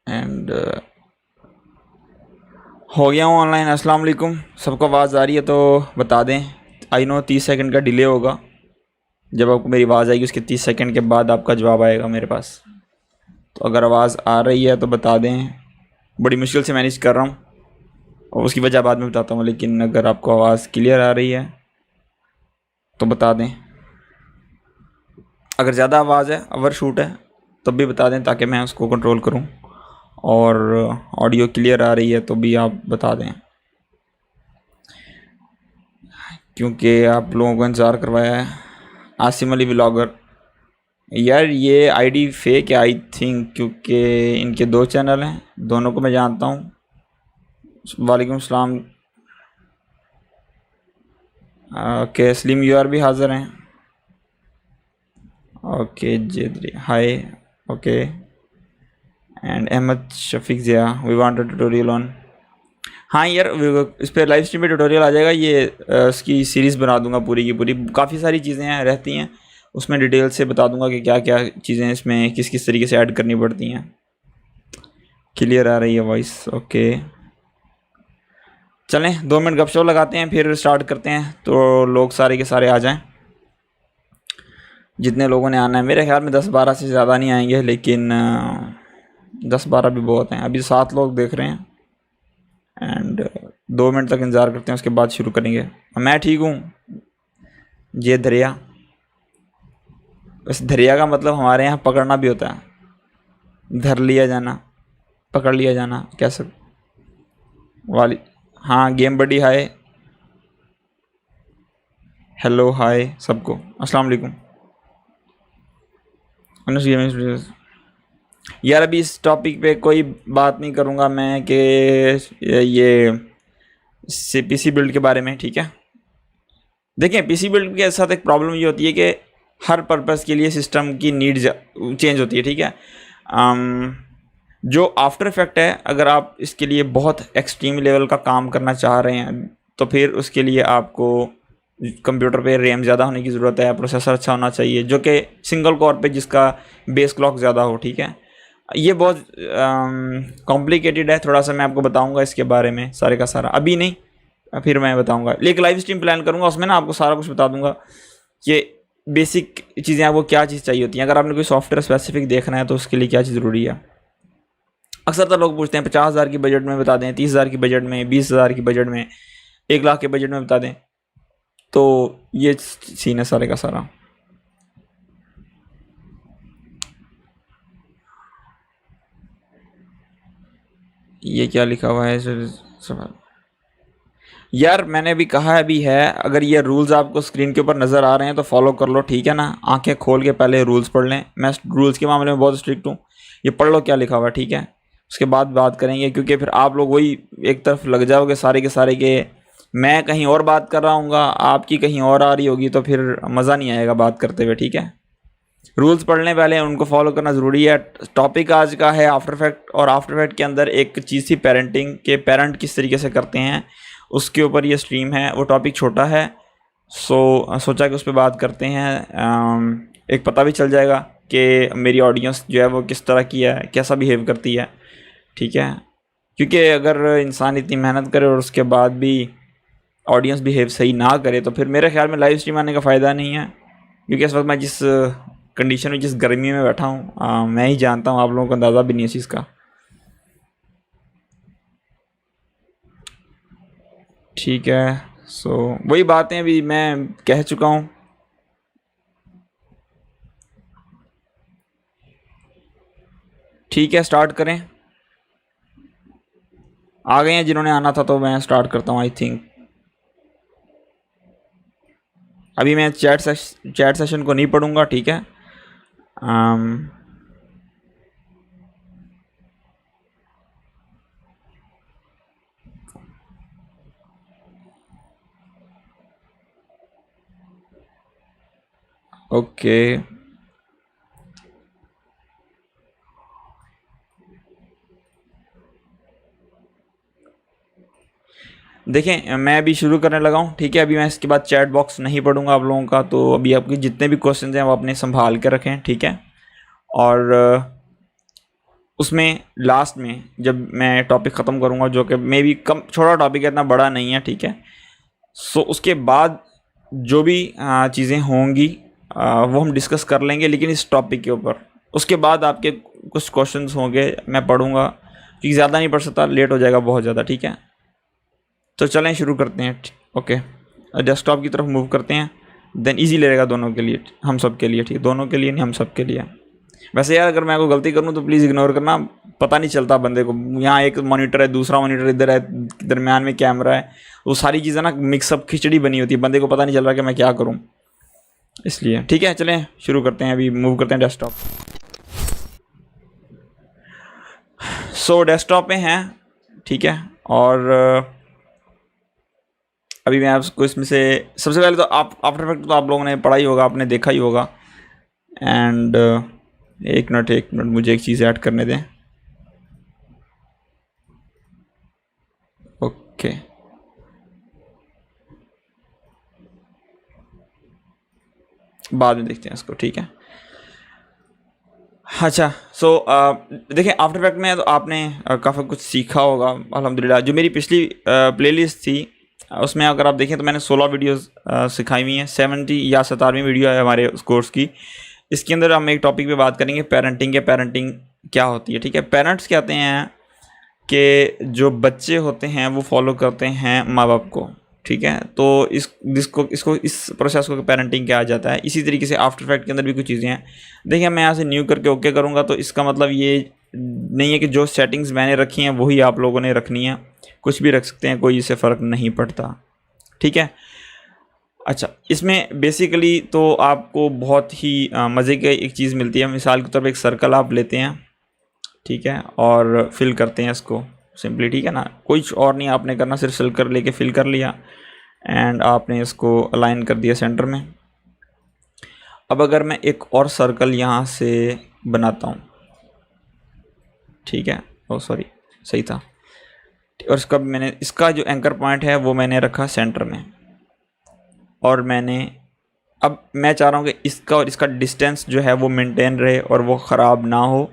And हो गया हूँ ऑनलाइन। अस्सलाम वालेकुम, सबको आवाज़ आ रही है तो बता दें। आई नो 30 सेकंड का डिले होगा, जब आपको मेरी आवाज़ आएगी उसके 30 सेकंड के बाद आपका जवाब आएगा मेरे पास। तो अगर आवाज़ आ रही है तो बता दें, बड़ी मुश्किल से मैनेज कर रहा हूँ और उसकी वजह बाद में बताता हूँ, लेकिन अगर आपको आवाज़ क्लियर आ रही है तो बता दें। अगर ज़्यादा आवाज़ है, ओवर शूट है, तब भी बता दें ताकि मैं उसको कंट्रोल करूँ। और ऑडियो क्लियर आ रही है तो भी आप बता दें, क्योंकि आप लोगों को इंतज़ार करवाया है। आसिम अली व्लॉगर, यार ये आईडी फेक है आई थिंक, क्योंकि इनके 2 चैनल हैं, दोनों को मैं जानता हूँ। वालेकुम सलाम। ओके, स्लिम यूआर भी हाज़िर हैं। ओके जेदरी hi. Okay, and Ahmed Shafiq Zia, we want a tutorial on. हाँ यार, इस पर लाइव स्ट्रीम पे ट्यूटोरियल आ जाएगा। ये इसकी सीरीज़ बना दूंगा पूरी की पूरी। काफ़ी सारी चीज़ें हैं रहती हैं उसमें, डिटेल से बता दूंगा कि क्या क्या चीज़ें इसमें किस किस तरीके से ऐड करनी पड़ती हैं। क्लियर आ रही है वॉइस? ओके, चलें 2 मिनट गपशप लगाते हैं फिर स्टार्ट करते हैं, तो लोग सारे के सारे आ जाएं, जितने लोगों ने आना है। मेरे ख्याल में 10-12 से ज़्यादा नहीं आएंगे, लेकिन 10-12 भी बहुत हैं। अभी 7 लोग देख रहे हैं एंड 2 मिनट तक इंतज़ार करते हैं, उसके बाद शुरू करेंगे। मैं ठीक हूँ। ये दरिया, वैसे दरिया का मतलब हमारे यहाँ पकड़ना भी होता है, धर लिया जाना, पकड़ लिया जाना, कैसे वाली। हाँ गेम बडी हाय, हेलो हाय सबको, अस्सलाम वालेकुम। यार अभी इस टॉपिक पे कोई बात नहीं करूँगा मैं कि ये पीसी बिल्ड के बारे में, ठीक है। देखिए पीसी बिल्ड के साथ एक प्रॉब्लम ये होती है कि हर पर्पस के लिए सिस्टम की नीड चेंज होती है, ठीक है। जो आफ्टर इफेक्ट है, अगर आप इसके लिए बहुत एक्सट्रीम लेवल का काम करना चाह रहे हैं तो फिर उसके लिए आपको कंप्यूटर पे रैम ज़्यादा होने की ज़रूरत है, प्रोसेसर अच्छा होना चाहिए जो कि सिंगल कोर पे जिसका बेस क्लॉक ज़्यादा हो, ठीक है। ये बहुत कॉम्प्लिकेटेड है थोड़ा सा, मैं आपको बताऊंगा इसके बारे में सारे का सारा, अभी नहीं फिर मैं बताऊंगा। लेकिन लाइव स्ट्रीम प्लान करूंगा, उसमें ना आपको सारा कुछ बता दूंगा कि बेसिक चीज़ें आपको क्या चीज़ चाहिए होती हैं। अगर आपने कोई सॉफ्टवेयर स्पेसिफिक देखना है तो उसके लिए क्या चीज़ ज़रूरी है। अक्सर तो लोग पूछते हैं 50,000 की बजट में बता दें, 30,000 की बजट में, 20,000 की बजट में, 1 लाख के बजट में बता दें। तो ये सीन है सारे का सारा। ये क्या लिखा हुआ है सवाल? यार मैंने भी कहा भी है, अगर ये रूल्स आपको स्क्रीन के ऊपर नज़र आ रहे हैं तो फॉलो कर लो, ठीक है ना। आंखें खोल के पहले रूल्स पढ़ लें। मैं रूल्स के मामले में बहुत स्ट्रिक्ट हूँ। ये पढ़ लो क्या लिखा हुआ है, ठीक है। उसके बाद बात करेंगे, क्योंकि फिर आप लोग वही एक तरफ लग जाओगे सारे के सारे के मैं कहीं और बात कर रहा हूँ, आपकी कहीं और आ रही होगी, तो फिर मज़ा नहीं आएगा बात करते हुए, ठीक है। रूल्स पढ़ने पहले उनको फॉलो करना ज़रूरी है। टॉपिक आज का है आफ्टर इफेक्ट, और आफ्टर इफेक्ट के अंदर एक चीज़ थी पेरेंटिंग, के पेरेंट किस तरीके से करते हैं, उसके ऊपर ये स्ट्रीम है। वो टॉपिक छोटा है, सोचा कि उस पर बात करते हैं। एक पता भी चल जाएगा कि मेरी ऑडियंस जो है वो किस तरह की है, कैसा बिहेव करती है, ठीक है। क्योंकि अगर इंसान इतनी मेहनत करे और उसके बाद भी ऑडियंस बिहेव सही ना करे तो फिर मेरे ख्याल में लाइव स्ट्रीम आने का फ़ायदा नहीं है। क्योंकि इस वक्त मैं जिस कंडीशन में, जिस गर्मी में बैठा हूँ, मैं ही जानता हूँ, आप लोगों को अंदाज़ा भी नहीं है इस चीज़ का, ठीक है। वही बातें अभी मैं कह चुका हूँ। ठीक है, स्टार्ट करें। आ गए हैं जिन्होंने आना था, तो मैं स्टार्ट करता हूँ आई थिंक। अभी मैं चैट सेशन को नहीं पढ़ूंगा, ठीक है। ओके, देखें मैं अभी शुरू करने लगा हूँ, ठीक है। अभी मैं इसके बाद चैट बॉक्स नहीं पढ़ूंगा आप लोगों का, तो अभी आपके जितने भी क्वेश्चन हैं वो अपने संभाल के रखें, ठीक है। और उसमें लास्ट में जब मैं टॉपिक ख़त्म करूँगा, जो कि मे बी कम छोटा टॉपिक है, इतना बड़ा नहीं है, ठीक है। सो उसके बाद जो भी चीज़ें होंगी वो हम डिस्कस कर लेंगे, लेकिन इस टॉपिक के ऊपर। उसके बाद आपके कुछ क्वेश्चंस होंगे, मैं पढ़ूँगा, क्योंकि ज़्यादा नहीं पढ़ सकता, लेट हो जाएगा बहुत ज़्यादा, ठीक है। तो चलें शुरू करते हैं। ओके, डेस्कटॉप की तरफ मूव करते हैं, देन इजी रहेगा दोनों के लिए, हम सब के लिए, ठीक है। दोनों के लिए नहीं, हम सब के लिए। वैसे यार अगर मैं कोई गलती करूँ तो प्लीज़ इग्नोर करना, पता नहीं चलता बंदे को। यहाँ एक मॉनिटर है, दूसरा मॉनिटर इधर है, दरमियान में कैमरा है, वो सारी चीज़ें ना मिक्सअप खिचड़ी बनी होती है, बंदे को पता नहीं चल रहा कि मैं क्या करूँ, इसलिए। ठीक है, चलें शुरू करते हैं, अभी मूव करते हैं डेस्कटॉप। सो डेस्कटॉप पे हैं, ठीक है। और अभी मैं आपको इसमें से सबसे पहले तो आफ्टर इफेक्ट तो आप लोगों ने पढ़ा ही होगा, आपने देखा ही होगा। एंड एक मिनट मुझे एक चीज़ ऐड करने दें। ओके, बाद में देखते हैं इसको, ठीक है। अच्छा, सो देखिए आफ्टर इफेक्ट में तो आपने काफ़ी कुछ सीखा होगा अल्हम्दुलिल्लाह। जो मेरी पिछली प्लेलिस्ट थी उसमें अगर आप देखें तो मैंने 16 वीडियोस सिखाई हुई हैं। 70 या 17वीं वीडियो है हमारे उस कोर्स की। इसके अंदर हम एक टॉपिक पे बात करेंगे, पेरेंटिंग के, पेरेंटिंग क्या होती है, ठीक है। पेरेंट्स कहते हैं कि जो बच्चे होते हैं वो फॉलो करते हैं माँ बाप को, ठीक है। तो इस प्रोसेस को पेरेंटिंग कहा जाता है। इसी तरीके से आफ्टर इफेक्ट के अंदर भी कुछ चीज़ें हैं। देखिए मैं यहाँ से न्यू करके ओके करूँगा तो इसका मतलब ये नहीं है कि जो सेटिंग्स मैंने रखी हैं वही आप लोगों ने रखनी है, कुछ भी रख सकते हैं, कोई इससे फ़र्क नहीं पड़ता, ठीक है। अच्छा, इसमें बेसिकली तो आपको बहुत ही मज़े की एक चीज़ मिलती है। मिसाल के तौर पर एक सर्कल आप लेते हैं, ठीक है, और फिल करते हैं इसको सिंपली, ठीक है ना। कुछ और नहीं आपने करना, सिर्फ सर्कल लेके फिल कर लिया एंड आपने इसको अलाइन कर दिया सेंटर में। अब अगर मैं एक और सर्कल यहाँ से बनाता हूँ, ठीक है, ओ सॉरी सही था, और इसका मैंने इसका जो एंकर पॉइंट है वो मैंने रखा सेंटर में। और मैंने अब मैं चाह रहा हूँ कि इसका और इसका डिस्टेंस जो है वो मेंटेन रहे और वो ख़राब ना हो।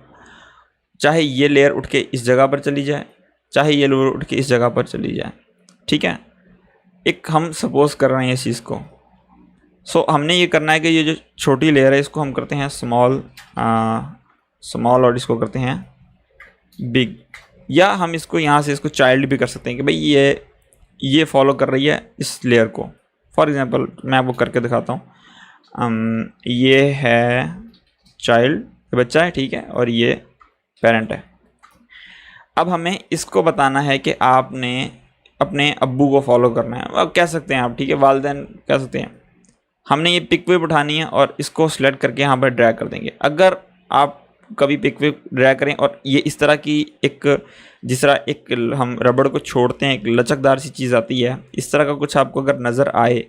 चाहे ये लेयर उठ के इस जगह पर चली जाए, चाहे ये लेयर उठ के इस जगह पर चली जाए, ठीक है। एक हम सपोज कर रहे हैं इस चीज़ को। सो हमने ये करना है कि ये जो छोटी लेयर है इसको हम करते हैं स्मॉल और इसको करते हैं बिग, या हम इसको यहाँ से इसको चाइल्ड भी कर सकते हैं कि भाई ये फॉलो कर रही है इस लेयर को। फॉर एग्जांपल मैं आपको करके दिखाता हूँ। ये है चाइल्ड, बच्चा है, ठीक है, और ये पेरेंट है। अब हमें इसको बताना है कि आपने अपने अब्बू को फॉलो करना है, अब कह सकते हैं आप, ठीक है, वालिदैन कह सकते हैं। हमने ये पिक विप उठानी है और इसको सिलेक्ट करके यहाँ पर ड्रैग कर देंगे। अगर आप कभी पिक विप ड्रैग करें और ये इस तरह की एक, जिस तरह एक हम रबड़ को छोड़ते हैं एक लचकदार सी चीज़ आती है, इस तरह का कुछ आपको अगर नज़र आए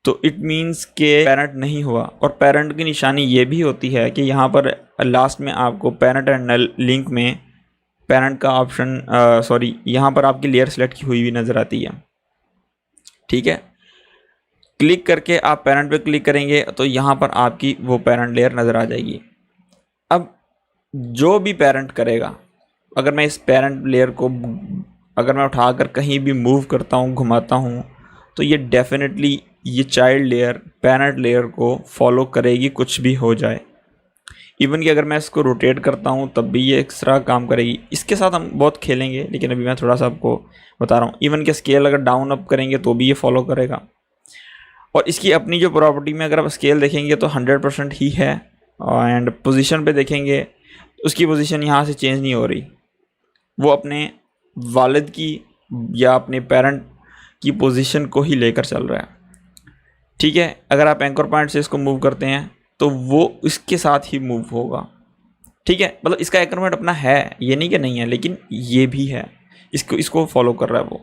तो इट मीन्स के पेरेंट नहीं हुआ। और पेरेंट की निशानी ये भी होती है कि यहाँ पर लास्ट में आपको पेरेंट एंड नल लिंक में पेरेंट का ऑप्शन, सॉरी, यहाँ पर आपकी लेयर सेलेक्ट की हुई भी नज़र आती है, ठीक है। क्लिक करके आप पेरेंट पे क्लिक करेंगे तो यहाँ पर आपकी वो पेरेंट लेयर नज़र आ जाएगी। अब जो भी पेरेंट करेगा, अगर मैं इस पेरेंट लेयर को अगर मैं उठाकर कहीं भी मूव करता हूँ, घुमाता हूँ, तो ये डेफिनेटली ये चाइल्ड लेयर पेरेंट लेयर को फॉलो करेगी, कुछ भी हो जाए। इवन कि अगर मैं इसको रोटेट करता हूँ तब भी ये एक्स्ट्रा काम करेगी। इसके साथ हम बहुत खेलेंगे, लेकिन अभी मैं थोड़ा सा आपको बता रहा हूँ। इवन के स्केल अगर डाउन अप करेंगे तो भी ये फॉलो करेगा। और इसकी अपनी जो प्रॉपर्टी में अगर आप स्केल देखेंगे तो 100% ही है। एंड पोजीशन पे देखेंगे उसकी पोजीशन यहाँ से चेंज नहीं हो रही, वो अपने वालिद की या अपने पेरेंट की पोजीशन को ही लेकर चल रहा है, ठीक है। अगर आप एंकर पॉइंट से इसको मूव करते हैं तो वो इसके साथ ही मूव होगा, ठीक है। मतलब इसका एंकर पॉइंट अपना है, ये नहीं कि नहीं है, लेकिन ये भी है, इसको फॉलो कर रहा है वो।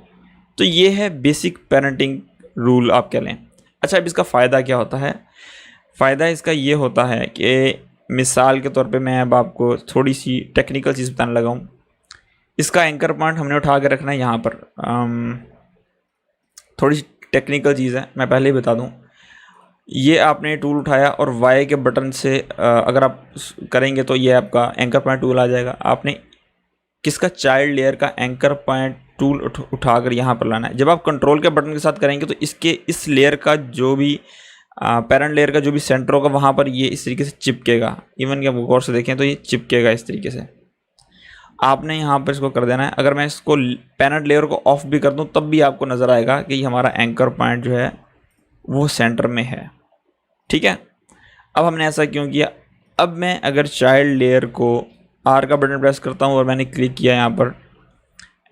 तो ये है बेसिक पेरेंटिंग रूल आप कह लें। अच्छा, अब इसका फ़ायदा क्या होता है? फ़ायदा इसका ये होता है कि मिसाल के तौर पे मैं अब आपको थोड़ी सी टेक्निकल चीज़ बताने लगा हूँ। इसका एंकर पॉइंट हमने उठा के रखना है यहाँ पर। थोड़ी सी टेक्निकल चीज़ है, मैं पहले ही बता दूँ। ये आपने टूल उठाया और वाई के बटन से अगर आप करेंगे तो ये आपका एंकर पॉइंट टूल आ जाएगा। आपने किसका चाइल्ड लेयर का एंकर पॉइंट टूल उठाकर यहाँ पर लाना है। जब आप कंट्रोल के बटन के साथ करेंगे तो इसके इस लेयर का जो भी पेरेंट लेयर का जो भी सेंटर होगा वहाँ पर ये इस तरीके से चिपकेगा। इवन कि आप गौर से देखें तो ये चिपकेगा इस तरीके से। आपने यहाँ पर इसको कर देना है। अगर मैं इसको पेरेंट लेयर को ऑफ भी कर दूँ तब भी आपको नज़र आएगा कि हमारा एंकर पॉइंट जो है वो सेंटर में है। ठीक है, अब हमने ऐसा क्यों किया। अब मैं अगर चाइल्ड लेयर को आर का बटन प्रेस करता हूँ और मैंने क्लिक किया यहाँ पर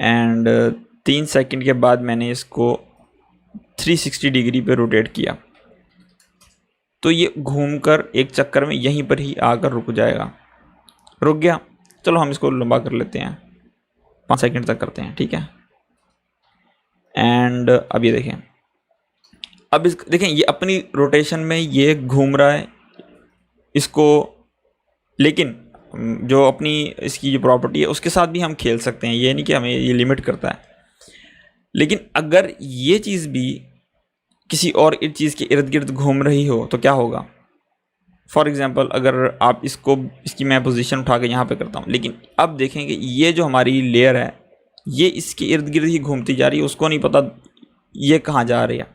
एंड 3 सेकंड के बाद मैंने इसको 360 डिग्री पे रोटेट किया तो ये घूमकर एक चक्कर में यहीं पर ही आकर रुक जाएगा। रुक गया, चलो हम इसको लंबा कर लेते हैं, 5 सेकंड तक करते हैं। ठीक है, एंड अब ये देखें, अब इस देखें ये अपनी रोटेशन में ये घूम रहा है इसको, लेकिन जो अपनी इसकी जो प्रॉपर्टी है उसके साथ भी हम खेल सकते हैं। ये नहीं कि हमें ये लिमिट करता है। लेकिन अगर ये चीज़ भी किसी और चीज़ के इर्द गिर्द घूम रही हो तो क्या होगा। फॉर एग्ज़ाम्पल अगर आप इसकी मैं पोजीशन उठा के यहाँ पे करता हूँ, लेकिन अब देखेंगे ये जो हमारी लेयर है ये इसके इर्द गिर्द ही घूमती जा रही है। उसको नहीं पता ये कहाँ जा रही है,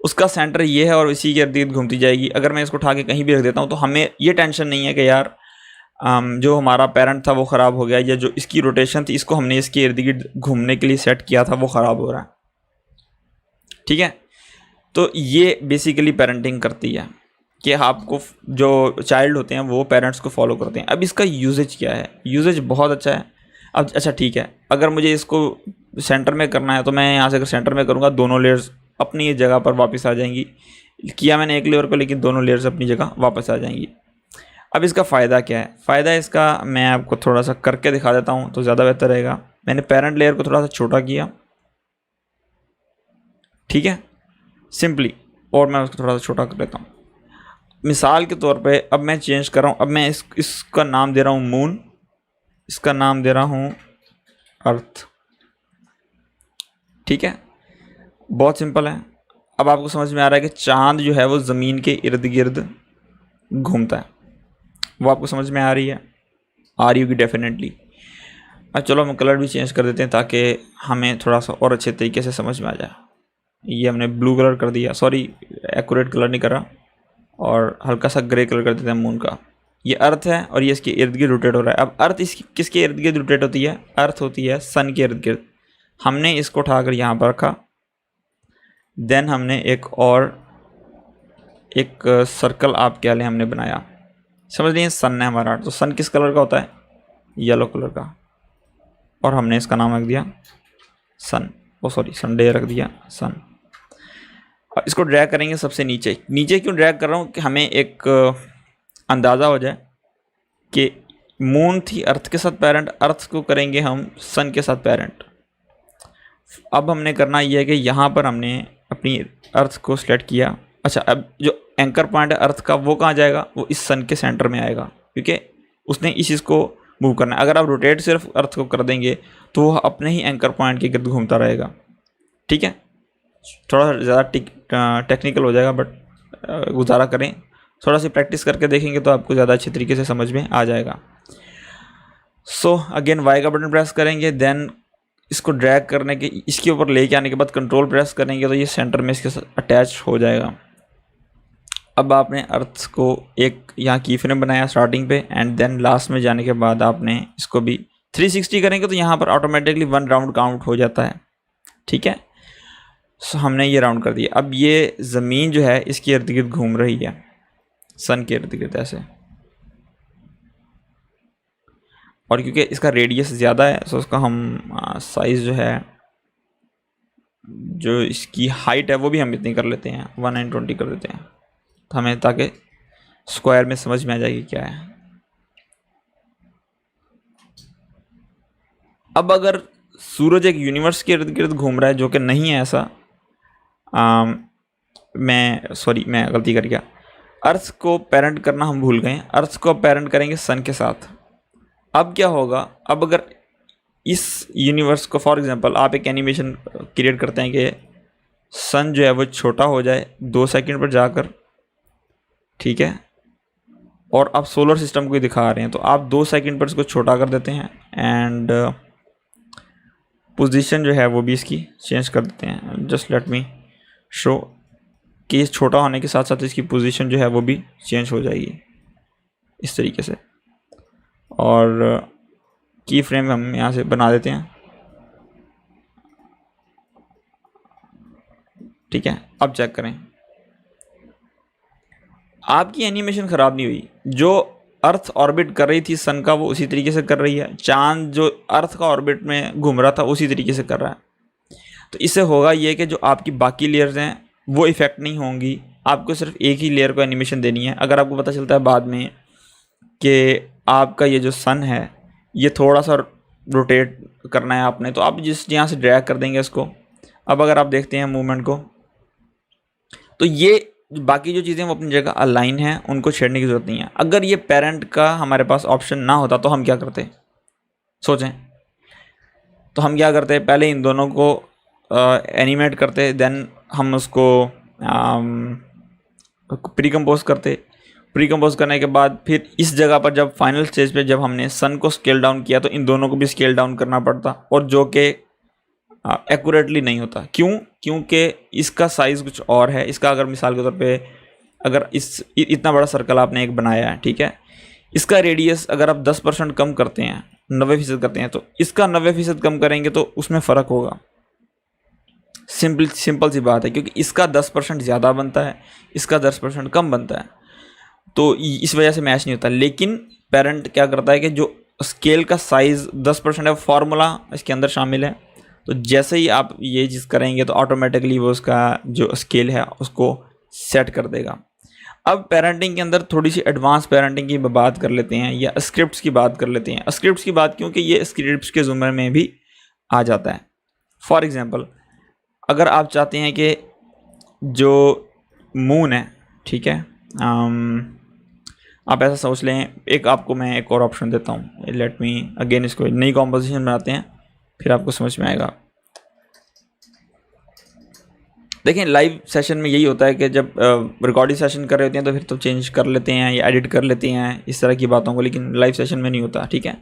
उसका सेंटर ये है और इसी के इर्द गिर्द घूमती जाएगी। अगर मैं इसको उठा के कहीं भी रख देता हूँ तो हमें ये टेंशन नहीं है कि यार जो हमारा पेरेंट था वो ख़राब हो गया, या जो इसकी रोटेशन थी इसको हमने इसके इर्द गिर्द घूमने के लिए सेट किया था वो ख़राब हो रहा है। ठीक है, तो ये बेसिकली पेरेंटिंग करती है कि आपको जो चाइल्ड होते हैं वो पेरेंट्स को फॉलो करते हैं। अब इसका यूजेज क्या है, यूजेज बहुत अच्छा है। अब अच्छा ठीक है, अगर मुझे इसको सेंटर में करना है तो मैं यहाँ से अगर सेंटर में करूँगा दोनों लेयर्स अपनी जगह पर वापस आ जाएंगी। किया मैंने एक लेयर को, लेकिन दोनों लेयर्स अपनी जगह वापस आ जाएंगी। अब इसका फ़ायदा क्या है, फ़ायदा इसका मैं आपको थोड़ा सा करके दिखा देता हूँ तो ज़्यादा बेहतर रहेगा। मैंने पेरेंट लेयर को थोड़ा सा छोटा किया, ठीक है, सिंपली, और मैं उसको थोड़ा सा छोटा कर लेता हूँ। मिसाल के तौर पे अब मैं चेंज कर रहा हूँ। अब मैं इसका नाम दे रहा हूँ मून, इसका नाम दे रहा हूँ अर्थ। ठीक है, बहुत सिंपल है। अब आपको समझ में आ रहा है कि चांद जो है वो ज़मीन के इर्द गिर्द घूमता है। वो आपको समझ में आ रही है, आ रही होगी डेफिनेटली। अब चलो हम कलर भी चेंज कर देते हैं ताकि हमें थोड़ा सा और अच्छे तरीके से समझ में आ जाए। ये हमने ब्लू कलर कर दिया, सॉरी एक्यूरेट कलर नहीं कर रहा, और हल्का सा ग्रे कलर कर देते हैं मून का। ये अर्थ है और ये इसके इर्द गिर्द रोटेट हो रहा है। अब अर्थ इसकी किसके इर्द गिर्द रोटेट होती है, अर्थ होती है सन के इर्द गिर्द। हमने इसको उठाकर यहाँ पर रखा, देन हमने एक सर्कल आप क्या लें हमने बनाया, समझ लीजिए सन है हमारा। तो सन किस कलर का होता है, येलो कलर का, और हमने इसका नाम रख दिया सन, ओ सॉरी संडे रख दिया सन। और इसको ड्रैग करेंगे सबसे नीचे। नीचे क्यों ड्रैग कर रहा हूँ कि हमें एक अंदाज़ा हो जाए कि मून थी अर्थ के साथ पेरेंट, अर्थ को करेंगे हम सन के साथ पेरेंट। अब हमने करना यह है कि यहाँ पर हमने अपनी अर्थ को सिलेक्ट किया। अच्छा, अब जो एंकर पॉइंट है अर्थ का वो कहाँ जाएगा, वो इस सन के सेंटर में आएगा, क्योंकि उसने इस चीज़ को मूव करना है। अगर आप रोटेट सिर्फ अर्थ को कर देंगे तो वह अपने ही एंकर पॉइंट के गिर्द घूमता रहेगा। ठीक है, थोड़ा ज़्यादा टेक्निकल हो जाएगा बट गुजारा करें, थोड़ा सी प्रैक्टिस करके देखेंगे तो आपको ज़्यादा अच्छे तरीके से समझ में आ जाएगा। सो अगेन वाई का बटन प्रेस करेंगे, देन इसको ड्रैग करने के इसके ऊपर लेके आने के बाद कंट्रोल प्रेस करेंगे तो ये सेंटर में इसके साथ अटैच हो जाएगा। अब आपने अर्थ को एक यहाँ की फ्रेम बनाया स्टार्टिंग पे, एंड देन लास्ट में जाने के बाद आपने इसको भी 360 करेंगे तो यहाँ पर ऑटोमेटिकली 1 राउंड काउंट हो जाता है। ठीक है, सो हमने ये राउंड कर दिया। अब ये ज़मीन जो है इसके इर्द गिर्द घूम रही है सन के इर्द गिर्द ऐसे, और क्योंकि इसका रेडियस ज़्यादा है सो उसका हम साइज़ जो है, जो इसकी हाइट है वो भी हम इतनी कर लेते हैं, 120 कर देते हैं, तो हमें ताकि स्क्वायर में समझ में आ जाएगी क्या है। अब अगर सूरज एक यूनिवर्स के इर्द गिर्द घूम रहा है, जो कि नहीं है ऐसा, मैं गलती कर गया, अर्थ को पेरेंट करना हम भूल गए, अर्थ को पेरेंट करेंगे सन के साथ। अब क्या होगा, अब अगर इस यूनिवर्स को फॉर एग्जांपल आप एक एनिमेशन क्रिएट करते हैं कि सन जो है वो छोटा हो जाए 2 सेकंड पर जाकर, ठीक है। और आप सोलर सिस्टम को ही दिखा रहे हैं तो आप 2 सेकंड पर इसको छोटा कर देते हैं एंड पोजीशन जो है वो भी इसकी चेंज कर देते हैं। जस्ट लेट मी शो कि इस छोटा होने के साथ साथ इसकी पोजीशन जो है वो भी चेंज हो जाएगी इस तरीके से। और की फ्रेम हम यहाँ से बना देते हैं, ठीक है। अब चेक करें, आपकी एनिमेशन ख़राब नहीं हुई। जो अर्थ ऑर्बिट कर रही थी सन का वो उसी तरीके से कर रही है, चांद जो अर्थ का ऑर्बिट में घूम रहा था उसी तरीके से कर रहा है। तो इससे होगा ये कि जो आपकी बाकी लेयर्स हैं वो इफ़ेक्ट नहीं होंगी, आपको सिर्फ एक ही लेयर को एनिमेशन देनी है। अगर आपको पता चलता है बाद में कि आपका ये जो सन है ये थोड़ा सा रोटेट करना है आपने, तो आप जिस यहाँ से ड्रैग कर देंगे इसको। अब अगर आप देखते हैं मूवमेंट को, तो ये बाकी जो चीज़ें वो अपनी जगह अलाइन हैं, उनको छेड़ने की ज़रूरत नहीं है। अगर ये पेरेंट का हमारे पास ऑप्शन ना होता तो हम क्या करते, सोचें। तो हम क्या करते, पहले इन दोनों को एनिमेट करते, देन हम उसको प्री कंपोज करते। प्री कंपोज करने के बाद फिर इस जगह पर जब फाइनल स्टेज पे जब हमने सन को स्केल डाउन किया तो इन दोनों को भी स्केल डाउन करना पड़ता, और जो कि एक्यूरेटली नहीं होता। क्यों? क्योंकि इसका साइज़ कुछ और है। इसका अगर मिसाल के तौर पे अगर इतना बड़ा सर्कल आपने एक बनाया है, ठीक है, इसका रेडियस अगर आप 10% कम करते हैं, 90% करते हैं, तो इसका 90% कम करेंगे तो उसमें फ़र्क होगा। सिंपल सी बात है, क्योंकि इसका 10% ज़्यादा बनता है, इसका 10% कम बनता है, तो इस वजह से मैच नहीं होता। लेकिन पेरेंट क्या करता है कि जो स्केल का साइज़ 10% है, फार्मूला इसके अंदर शामिल है। तो जैसे ही आप ये चीज़ करेंगे तो ऑटोमेटिकली वो उसका जो स्केल है उसको सेट कर देगा। अब पेरेंटिंग के अंदर थोड़ी सी एडवांस पेरेंटिंग की बात कर लेते हैं, या स्क्रिप्ट्स की बात कर लेते हैं। स्क्रिप्ट्स की बात क्योंकि ये स्क्रिप्ट्स के ज़ुमरे में भी आ जाता है। फॉर एग्ज़ाम्पल, अगर आप चाहते हैं कि जो मून है, ठीक है, आप ऐसा सोच लें, एक आपको मैं एक और ऑप्शन देता हूँ। लेट मी अगेन इसको नई कॉम्पोजिशन बनाते हैं, फिर आपको समझ में आएगा। देखें, लाइव सेशन में यही होता है कि जब रिकॉर्डिंग सेशन कर रहे होते हैं तो फिर तो चेंज कर लेते हैं या एडिट कर लेते हैं इस तरह की बातों को, लेकिन लाइव सेशन में नहीं होता, ठीक है।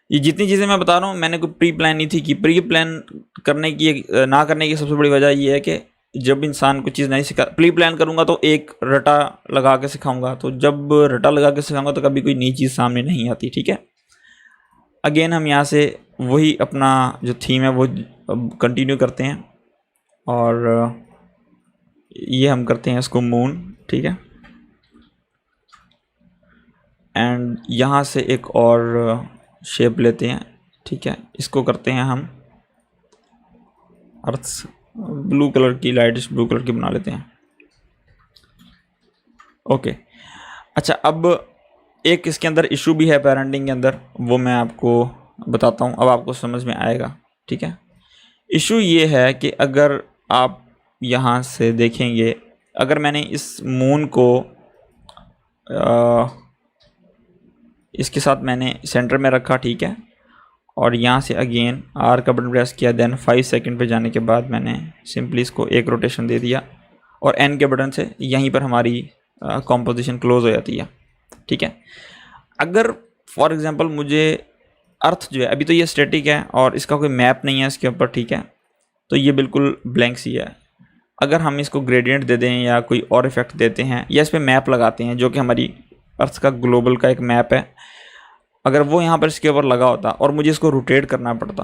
ये जितनी चीज़ें मैं बता रहा हूँ मैंने कोई प्री प्लान नहीं थी। कि प्री प्लान करने की ना करने की सबसे बड़ी वजह ये है कि जब इंसान कोई चीज़ नहीं सिखा, प्री प्लान करूँगा तो एक रटा लगा के सिखाऊंगा, तो जब रटा लगा के सिखाऊंगा तो कभी कोई नई चीज़ सामने नहीं आती, ठीक है। अगेन हम यहाँ से वही अपना जो थीम है वो कंटिन्यू करते हैं, और ये हम करते हैं इसको मून, ठीक है। एंड यहाँ से एक और शेप लेते हैं, ठीक है, इसको करते हैं हम अर्थ, ब्लू कलर की, लाइटिश ब्लू कलर की बना लेते हैं। ओके, अच्छा, अब एक इसके अंदर इशू भी है पेरेंटिंग के अंदर, वो मैं आपको बताता हूँ, अब आपको समझ में आएगा, ठीक है। इशू ये है कि अगर आप यहाँ से देखेंगे, अगर मैंने इस मून को इसके साथ मैंने सेंटर में रखा, ठीक है, और यहाँ से अगेन आर का बटन प्रेस किया, देन 5 सेकंड पे जाने के बाद मैंने सिंपली इसको एक रोटेशन दे दिया, और एन के बटन से यहीं पर हमारी कॉम्पोजिशन क्लोज हो जाती है, ठीक है। अगर फॉर एग्जांपल मुझे अर्थ जो है, अभी तो ये स्टैटिक है और इसका कोई मैप नहीं है इसके ऊपर, ठीक है, तो ये बिल्कुल ब्लैंक सी है। अगर हम इसको ग्रेडियंट दे दें या कोई और इफेक्ट देते हैं या इस पर मैप लगाते हैं, जो कि हमारी अर्थ का ग्लोबल का एक मैप है, अगर वो यहाँ पर इसके ऊपर लगा होता और मुझे इसको रोटेट करना पड़ता,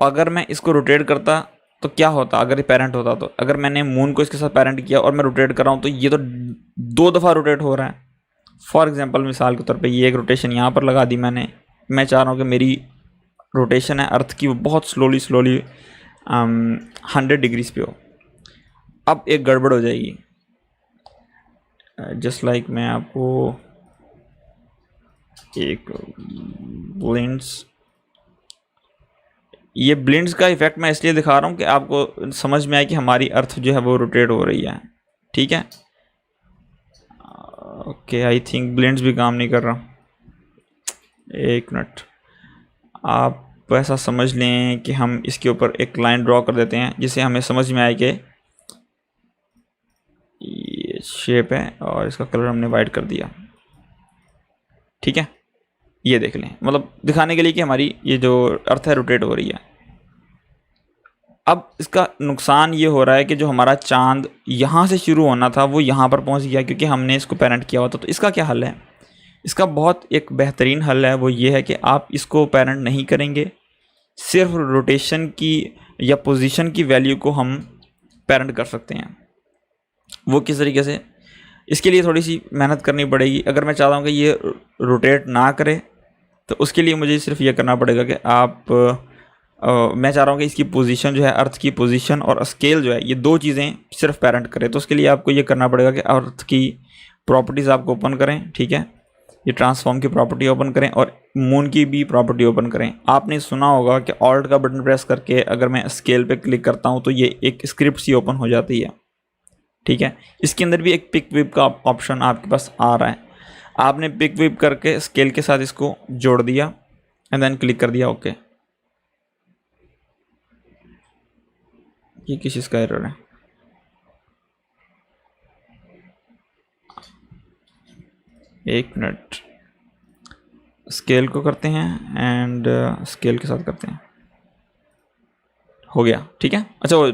अगर मैं इसको रोटेट करता तो क्या होता अगर ये पेरेंट होता, तो अगर मैंने मून को इसके साथ पेरेंट किया और मैं रोटेट कर रहा हूँ तो ये तो 2 दफ़ा रोटेट हो रहा है। फॉर एग्जांपल, मिसाल के तौर पे ये एक रोटेशन यहाँ पर लगा दी मैंने, मैं चाह रहा हूँ कि मेरी रोटेशन है अर्थ की वो बहुत स्लोली 100 डिग्रीज पे हो। अब एक गड़बड़ हो जाएगी, जस्ट लाइक मैं आपको एक ब्लिंड्स, ये ब्लिंड्स का इफेक्ट मैं इसलिए दिखा रहा हूँ कि आपको समझ में आए कि हमारी अर्थ जो है वो रोटेट हो रही है, ठीक है। ओके, आई थिंक ब्लिंड्स भी काम नहीं कर रहा, एक मिनट, आप ऐसा समझ लें कि हम इसके ऊपर एक लाइन ड्रॉ कर देते हैं जिससे हमें समझ में आए कि ये शेप है और इसका कलर हमने वाइट कर दिया। ठीक है, ये देख लें, मतलब दिखाने के लिए कि हमारी ये जो अर्थ है रोटेट हो रही है। अब इसका नुकसान ये हो रहा है कि जो हमारा चांद यहाँ से शुरू होना था वो यहाँ पर पहुँच गया क्योंकि हमने इसको पेरेंट किया हुआ था। तो इसका क्या हल है? इसका बहुत एक बेहतरीन हल है, वो ये है कि आप इसको पेरेंट नहीं करेंगे, सिर्फ रोटेशन की या पोजीशन की वैल्यू को हम पेरेंट कर सकते हैं। वो किस तरीके से? इसके लिए थोड़ी सी मेहनत करनी पड़ेगी। अगर मैं चाहता हूँ कि ये रोटेट ना करे तो उसके लिए मुझे सिर्फ ये करना पड़ेगा कि मैं चाह रहा हूँ कि इसकी पोजीशन जो है, अर्थ की पोजीशन और स्केल जो है, ये दो चीज़ें सिर्फ पेरेंट करें। तो उसके लिए आपको ये करना पड़ेगा कि अर्थ की प्रॉपर्टीज़ आपको ओपन करें। ठीक है, ये ट्रांसफॉर्म की प्रॉपर्टी ओपन करें और मून की भी प्रॉपर्टी ओपन करें। आपने सुना होगा कि ऑल्ट का बटन प्रेस करके अगर मैं स्केल पे क्लिक करता हूँ तो ये एक स्क्रिप्ट सी ओपन हो जाती है। ठीक है, इसके अंदर भी एक पिक विप का ऑप्शन आपके पास आ रहा है। आपने पिक विप करके स्केल के साथ इसको जोड़ दिया एंड देन क्लिक कर दिया ओके। ये किस चीज़ का एरर है? एक मिनट, स्केल को करते हैं एंड स्केल के साथ करते हैं। हो गया, ठीक है। अच्छा, वो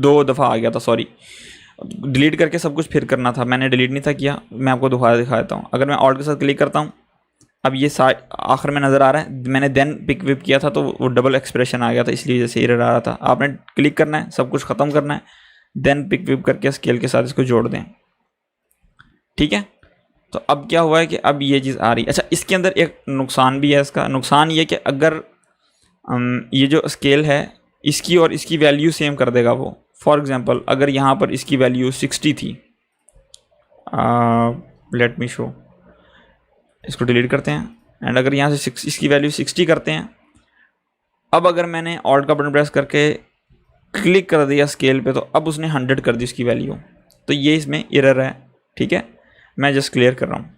2 दफ़ा आ गया था, सॉरी। डिलीट करके सब कुछ फिर करना था, मैंने डिलीट नहीं था किया। मैं आपको दिखा देता हूँ। अगर मैं ऑल्ट के साथ क्लिक करता हूँ, अब ये आखिर में नज़र आ रहा है। मैंने देन पिक विप किया था तो वो डबल एक्सप्रेशन आ गया था, इसलिए जैसे एरर आ रहा था। आपने क्लिक करना है, सब कुछ ख़त्म करना है, देन पिक विप करके स्केल के साथ इसको जोड़ दें। ठीक है, तो अब क्या हुआ है कि अब ये चीज़ आ रही है। अच्छा, इसके अंदर एक नुकसान भी है। इसका नुकसान ये कि अगर ये जो स्केल है इसकी और इसकी वैल्यू सेम कर देगा वो। फॉर एग्जांपल, अगर यहाँ पर इसकी वैल्यू 60 थी, लेट मी शो, इसको डिलीट करते हैं एंड अगर यहाँ से इसकी वैल्यू 60 करते हैं। अब अगर मैंने ऑल्ट का बटन प्रेस करके क्लिक कर दिया स्केल पे तो अब उसने 100 कर दी उसकी वैल्यू। तो ये इसमें एरर है। ठीक है, मैं जस्ट क्लियर कर रहा हूँ।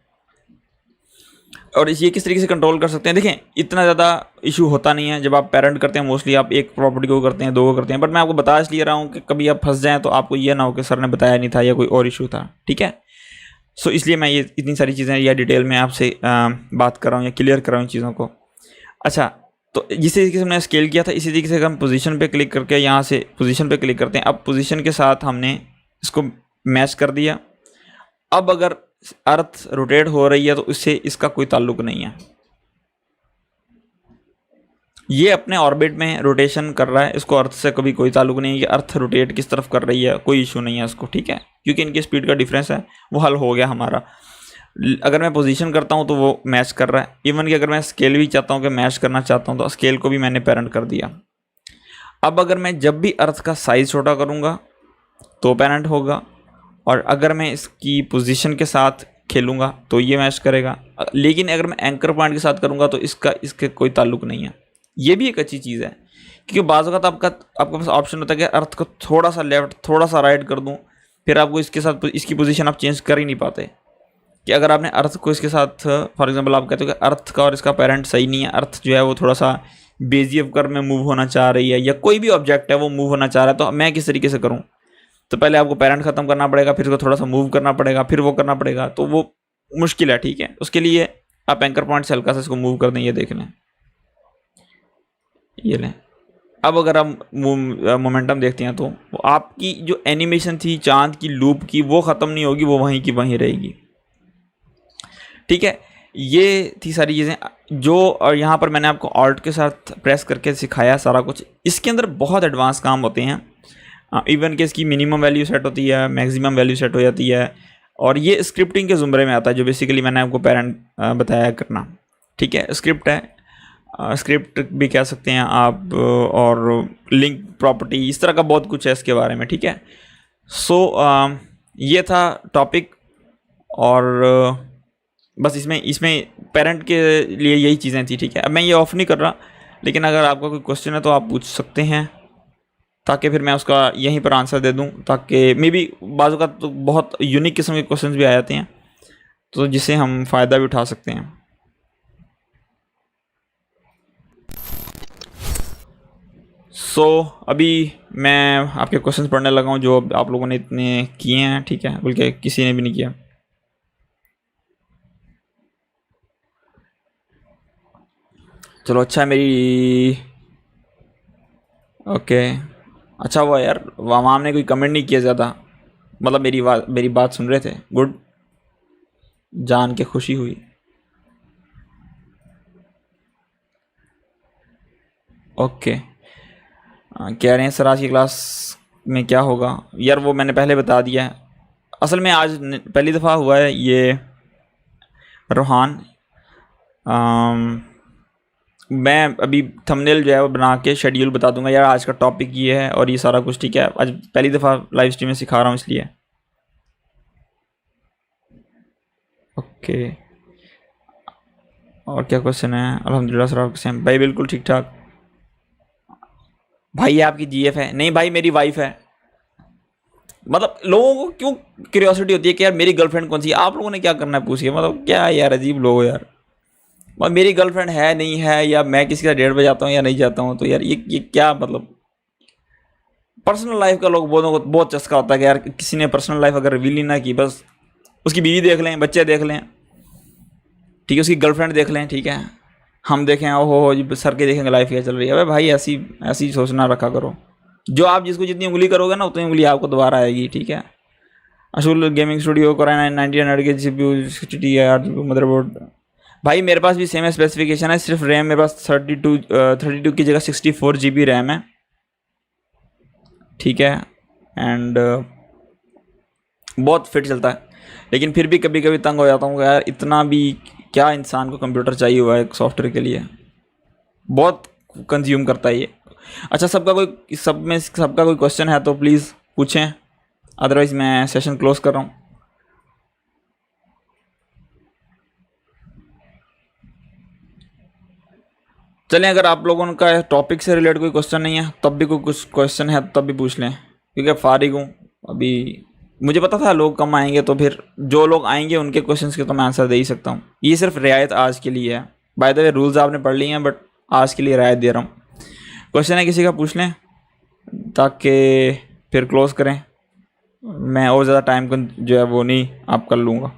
और ये किस तरीके से कंट्रोल कर सकते हैं? देखें, इतना ज़्यादा इशू होता नहीं है जब आप पेरेंट करते हैं। मोस्टली आप एक प्रॉपर्टी को करते हैं, 2 को करते हैं। बट मैं आपको बता इसलिए रहा हूँ कि कभी आप फंस जाएँ तो आपको ये ना हो कि सर ने बताया नहीं था या कोई और इशू था। ठीक है, सो इसलिए मैं ये इतनी सारी चीज़ें या डिटेल में आपसे बात कर रहा हूँ या क्लियर कर रहा हूँ इन चीज़ों को। अच्छा, तो जिस तरीके से हमने स्केल किया था इसी तरीके से हम पोजीशन पे क्लिक करके यहाँ से पोजीशन पे क्लिक करते हैं। अब पोजीशन के साथ हमने इसको मैच कर दिया। अब अगर अर्थ रोटेट हो रही है तो इससे इसका कोई ताल्लुक नहीं है। ये अपने ऑर्बिट में रोटेशन कर रहा है, इसको अर्थ से कभी कोई ताल्लुक नहीं है कि अर्थ रोटेट किस तरफ कर रही है, कोई इशू नहीं है इसको। ठीक है, क्योंकि इनकी स्पीड का डिफरेंस है, वो हल हो गया हमारा। अगर मैं पोजीशन करता हूँ तो वो मैच कर रहा है। इवन कि अगर मैं स्केल भी चाहता हूँ कि मैच करना चाहता हूँ तो स्केल को भी मैंने पेरेंट कर दिया। अब अगर मैं जब भी अर्थ का साइज़ छोटा करूँगा तो पेरेंट होगा, और अगर मैं इसकी पोजीशन के साथ खेलूँगा तो ये मैच करेगा। लेकिन अगर मैं एंकर पॉइंट के साथ करूँगा तो इसके कोई ताल्लुक नहीं है। ये भी एक अच्छी चीज़ है क्योंकि बाज़ वक़्त आपके पास ऑप्शन होता है कि अर्थ को थोड़ा सा लेफ्ट थोड़ा सा राइट कर दूँ, फिर आपको इसके साथ इसकी पोजीशन आप चेंज कर ही नहीं पाते। कि अगर आपने अर्थ को इसके साथ, फॉर एग्जांपल आप कहते हो कि अर्थ का और इसका पेरेंट सही नहीं है, अर्थ जो है वो थोड़ा सा बेजियर कर में मूव होना चाह रही है या कोई भी ऑब्जेक्ट है वो मूव होना चाह रहा है, तो मैं किस तरीके से करूँ? तो पहले आपको पेरेंट ख़त्म करना पड़ेगा, फिर उसको थोड़ा सा मूव करना पड़ेगा, फिर वो करना पड़ेगा, तो वो मुश्किल है। ठीक है, उसके लिए आप एंकर पॉइंट से हल्का सा इसको मूव कर दें। ये देख लें, ये लें। अब अगर आप मोमेंटम देखते हैं तो आपकी जो एनिमेशन थी चांद की लूप की वो ख़त्म नहीं होगी, वो वहीं की वहीं रहेगी। ठीक है, ये थी सारी चीज़ें जो, और यहाँ पर मैंने आपको ऑल्ट के साथ प्रेस करके सिखाया सारा कुछ। इसके अंदर बहुत एडवांस काम होते हैं। इवन कि इसकी मिनिमम वैल्यू सेट होती है, मैक्सिमम वैल्यू सेट हो जाती है, और ये स्क्रिप्टिंग के ज़ुमरे में आता है जो बेसिकली मैंने आपको पेरेंट बताया करना। ठीक है, स्क्रिप्ट है, स्क्रिप्ट भी कह सकते हैं आप, और लिंक प्रॉपर्टी, इस तरह का बहुत कुछ है इसके बारे में। ठीक है, सो ये था टॉपिक, और बस इसमें पेरेंट के लिए यही चीज़ें थी। ठीक है, अब मैं ये ऑफ़ नहीं कर रहा, लेकिन अगर आपका कोई क्वेश्चन है तो आप पूछ सकते हैं ताकि फिर मैं उसका यहीं पर आंसर दे दूं, ताकि मे बी बाज़ का तो बहुत यूनिक किस्म के क्वेश्चंस भी आ जाते हैं तो जिससे हम फ़ायदा भी उठा सकते हैं। सो अभी मैं आपके क्वेश्चंस पढ़ने लगा हूँ जो आप लोगों ने इतने किए हैं, ठीक है, बल्कि किसी ने भी नहीं किया। चलो अच्छा है मेरी, ओके, अच्छा हुआ यार वहाँ ने कोई कमेंट नहीं किया ज़्यादा, मतलब मेरी बात सुन रहे थे, गुड, जान के खुशी हुई। ओके, कह रहे हैं सर आज की क्लास में क्या होगा, यार वो मैंने पहले बता दिया है। असल में आज पहली दफ़ा हुआ है ये रोहान, मैं अभी थंबनेल जो है वो बना के शेड्यूल बता दूंगा यार, आज का टॉपिक ये है और ये सारा कुछ, ठीक है, आज पहली दफ़ा लाइव स्ट्रीम में सिखा रहा हूँ इसलिए। ओके, और क्या क्वेश्चन है? अल्हम्दुलिल्लाह सर, आप कैसे हैं भाई? बिल्कुल ठीक ठाक। भाई ये आपकी जीएफ है? नहीं भाई मेरी वाइफ है। मतलब लोगों को क्यों क्यूरियोसिटी होती है कि यार मेरी गर्लफ्रेंड कौन सी है? आप लोगों ने क्या करना है पूछिए, मतलब क्या है यार, अजीब लोग हो यार। मतलब मेरी गर्लफ्रेंड है नहीं है, या मैं किसी का डेट पे जाता हूँ या नहीं जाता हूँ, तो यार ये क्या मतलब, पर्सनल लाइफ का लोग बहुत बहुत चस्का होता है कि यार किसी ने पर्सनल लाइफ अगर रिवील ही ना की, बस उसकी बीवी देख लें, बच्चे देख लें, ठीक है, उसकी गर्लफ्रेंड देख लें, ठीक है, हम देखें ओहो हो जी सर के देखेंगे लाइफ क्या चल रही है। अबे भाई ऐसी ऐसी सोचना रखा करो, जो आप जिसको जितनी उंगली करोगे ना उतनी उंगली आपको दोबारा आएगी, ठीक है। अशुल गेमिंग स्टूडियो कोराई 9900 के जीपीयू 60 है मदरबोर्ड। भाई मेरे पास भी सेम स्पेसिफिकेशन है, सिर्फ रैम मेरे पास 32 की जगह 64 GB रैम है, ठीक है, एंड बहुत फिट चलता है। लेकिन फिर भी कभी कभी तंग हो जाता हूँ यार, इतना भी क्या इंसान को कंप्यूटर चाहिए हुआ है एक सॉफ्टवेयर के लिए, बहुत कंज्यूम करता है ये। अच्छा सबका कोई क्वेश्चन है तो प्लीज़ पूछें, अदरवाइज़ मैं सेशन क्लोज कर रहा हूँ। चलें, अगर आप लोगों का टॉपिक से रिलेटेड कोई क्वेश्चन नहीं है तब भी कोई कुछ क्वेश्चन है तब भी पूछ लें, क्योंकि फारिग हूँ अभी। मुझे पता था लोग कम आएंगे, तो फिर जो लोग आएंगे उनके क्वेश्चंस के तो मैं आंसर दे ही सकता हूँ। ये सिर्फ रियायत आज के लिए है, बाय द वे रूल्स आपने पढ़ लिए हैं, बट आज के लिए रियायत दे रहा हूँ। क्वेश्चन है किसी का पूछ लें ताकि फिर क्लोज करें, मैं और ज़्यादा टाइम को जो है वो नहीं आप कर लूँगा।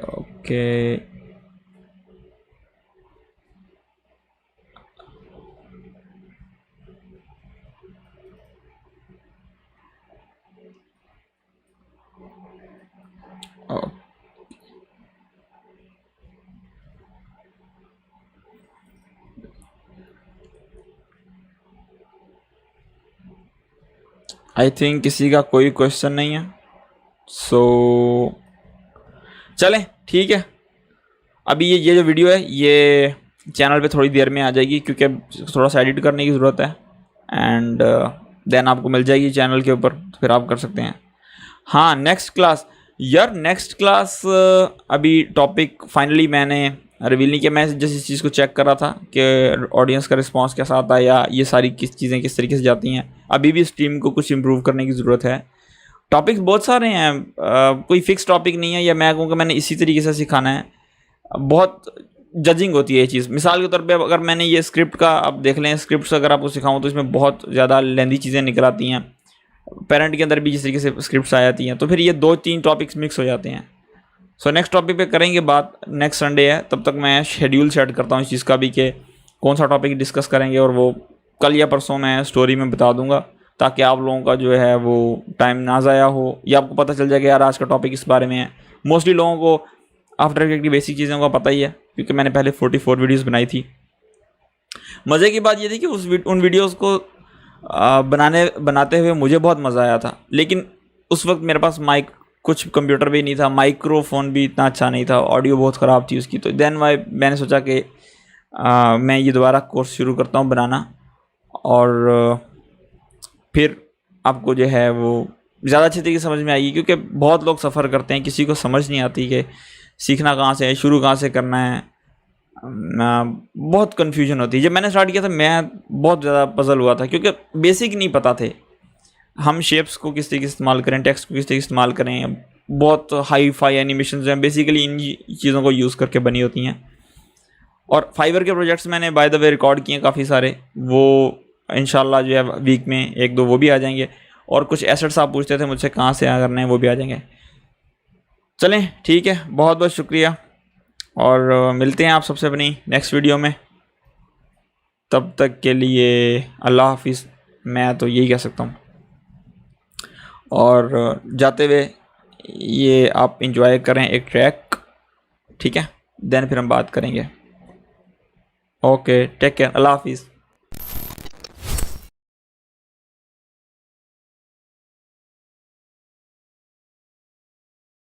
ओके, आई थिंक किसी का कोई क्वेश्चन नहीं है, सो चलें ठीक है। अभी ये जो वीडियो है ये चैनल पे थोड़ी देर में आ जाएगी, क्योंकि अब थोड़ा सा एडिट करने की ज़रूरत है, एंड देन आपको मिल जाएगी चैनल के ऊपर, तो फिर आप कर सकते हैं। हाँ नेक्स्ट क्लास, यार नेक्स्ट क्लास अभी टॉपिक फाइनली मैंने रिवील नहीं किया, मैं जैसे इस चीज़ को चेक कर रहा था कि ऑडियंस का रिस्पांस कैसा आता है, या ये सारी चीज़ें किस तरीके से जाती हैं। अभी भी स्ट्रीम को कुछ इम्प्रूव करने की ज़रूरत है। टॉपिक्स बहुत सारे हैं, कोई फिक्स टॉपिक नहीं है, या मैं कहूँगा मैंने इसी तरीके से सिखाना है। बहुत जजिंग होती है ये चीज़। मिसाल के तौर पे अगर मैंने ये स्क्रिप्ट का आप देख लें, स्क्रिप्ट अगर आपको सिखाऊँ तो इसमें बहुत ज़्यादा लेंदी चीज़ें निकल आती हैं। पेरेंट के अंदर भी जिस तरीके से स्क्रिप्ट्स आ जाती हैं, तो फिर ये 2-3 टॉपिक्स मिक्स हो जाते हैं। सो नेक्स्ट टॉपिक पे करेंगे बात, नेक्स्ट संडे है, तब तक मैं शेड्यूल सेट करता हूँ इस चीज़ का भी कि कौन सा टॉपिक डिस्कस करेंगे, और वो कल या परसों मैं स्टोरी में बता दूंगा, ताकि आप लोगों का जो है वो टाइम ना ज़ाया हो, या आपको पता चल जाएगा यार आज का टॉपिक इस बारे में है। मोस्टली लोगों को आफ्टर इफेक्ट की बेसिक चीज़ों का पता ही है, क्योंकि मैंने पहले 44 वीडियोज़ बनाई थी। मज़े की बात ये थी कि उन वीडियोज़ को बनाते हुए मुझे बहुत मज़ा आया था, लेकिन उस वक्त मेरे पास कुछ कंप्यूटर भी नहीं था, माइक्रोफोन भी इतना अच्छा नहीं था, ऑडियो बहुत ख़राब थी उसकी। तो देन मैंने सोचा कि मैं ये दोबारा कोर्स शुरू करता हूँ बनाना, और फिर आपको जो है वो ज़्यादा अच्छी तरीके से समझ में आएगी, क्योंकि बहुत लोग सफ़र करते हैं, किसी को समझ नहीं आती कि सीखना कहाँ से है, शुरू कहाँ से करना है। बहुत कन्फ्यूजन होती है। जब मैंने स्टार्ट किया था मैं बहुत ज़्यादा पजल हुआ था, क्योंकि बेसिक नहीं पता थे हम शेप्स को किस तरीके से इस्तेमाल करें, टेक्स्ट को किस तरीके से इस्तेमाल करें। बहुत हाई फाई एनिमेशन जो हैं बेसिकली इन चीज़ों को यूज़ करके बनी होती हैं, और फाइवर के प्रोजेक्ट्स मैंने बाय द वे रिकॉर्ड किए काफ़ी सारे, वो इंशाल्लाह जो है वीक में एक दो वो भी आ जाएंगे। और कुछ एसेट्स आप पूछते थे मुझसे कहाँ से करने हैं, वो भी आ जाएंगे। चलें ठीक है, बहुत बहुत शुक्रिया, और मिलते हैं आप सबसे अपनी नेक्स्ट वीडियो में। तब तक के लिए अल्लाह हाफिज़, मैं तो यही कह सकता हूँ। और जाते हुए ये आप इंजॉय करें एक ट्रैक, ठीक है, देन फिर हम बात करेंगे। ओके, टेक केयर, अल्लाह हाफिज़।